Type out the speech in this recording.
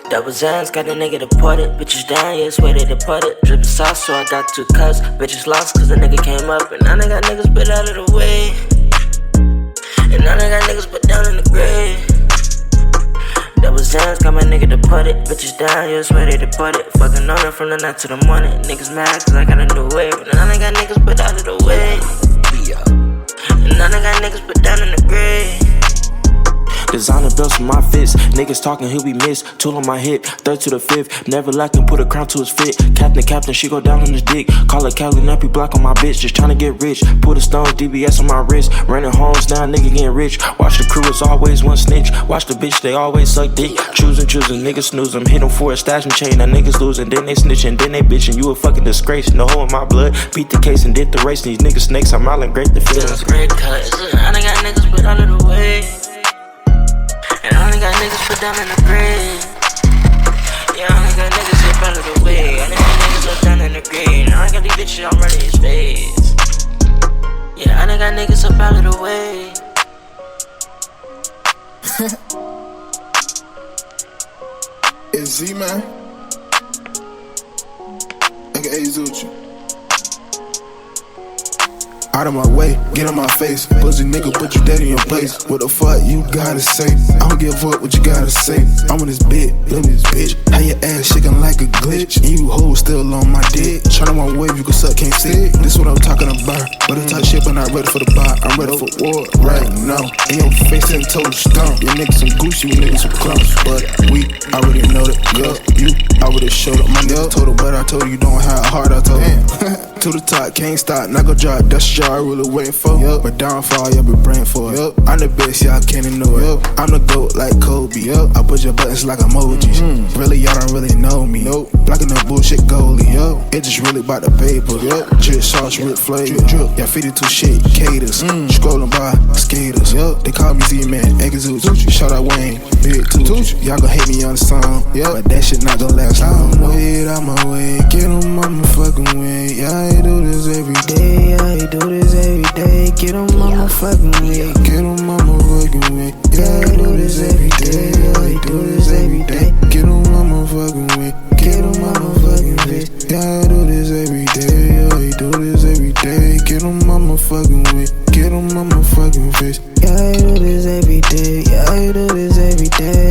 Double Zans got a nigga deported. Bitches down, yeah, swear they deported. Drippin' sauce, so I got 2 cups. Bitches lost cause the nigga came up. And now they got niggas put out of the way. And now they got niggas put down in the grave. Double Zans got my nigga deported. Bitches down, yeah, swear they deported. Fucking on her from the night to the morning. Niggas mad cause I got a new wave. And now they got niggas put out of the way. And now they got niggas put down in the grave. Designer belts for my fits. Niggas talking, he'll be missed. Tool on my hip, 3rd to the 5th. Never lacking, put a crown to his fit. Captain, she go down on his dick. Call her Cali, nappy block on my bitch. Just tryna get rich. Put a stone, DBS on my wrist. Renting homes, now nigga getting rich. Watch the crew, it's always one snitch. Watch the bitch, they always suck dick. Choosing, niggas snooze them. Hit them for a stash and chain. Now niggas losing, then they snitching, then they bitching. You a fucking disgrace. No hole in my blood. Beat the case and did the race. These niggas snakes, I'm out and great the feelings. Great cuz, I done got niggas put out of the way. And I only got niggas put down in the grave. Yeah, I only got niggas up out of the way. I only got niggas up down in the grave. And I only got these bitches I'm running his face. Yeah, I only got niggas up out of the way. It's Z, man. AKA Zuchi. Out of my way, get on my face. Pussy nigga, put you dead in your place. What the fuck you gotta say? I don't give a fuck what you gotta say. I'm on this bit, live this bitch. How your ass shaking like a glitch? And you hoes still on my dick. Tryna one wave, you can suck, can't sit. This what I'm talking about. But the type shit, but not ready for the bar. I'm ready for war right now. In your face and total stomp. Your niggas some goose, you niggas some clumps. But we already know that, yeah. You already showed up. My nigga told her, but I told her you don't have a heart. I told him. To the top, can't stop, not gon' drop. That's the shit I really waiting for. Yep. But downfall, y'all be praying for. Yep. I'm the best, y'all can't ignore it. Yep. I'm the GOAT like Kobe. Yep. I push your buttons like emojis. Really, y'all don't really know me. Nope. Blocking the bullshit goalie. Yep. It just really about the paper. Yep. Drip sauce with flavor. Drip. Yeah, 52 shit caters. Scrolling by skaters. Yep. They call me Z-Man, Eggazoot. Shout out Wayne, Big Tooch. Y'all gon' hate me on the song. Yep. But that shit not gon' last long. Wait out my way, get on my fucking way. Yeah, I do this every day. I do this every day. Get on my fucking way. Get on my fucking way. Yeah, I do this every day. I do this every day. Get on my fucking way. Get on my fucking face. Yeah, I do this every day. I do this every day. Get on my fucking way. Get on my fucking face. Yeah, I do this every day. Yeah, I do this every day.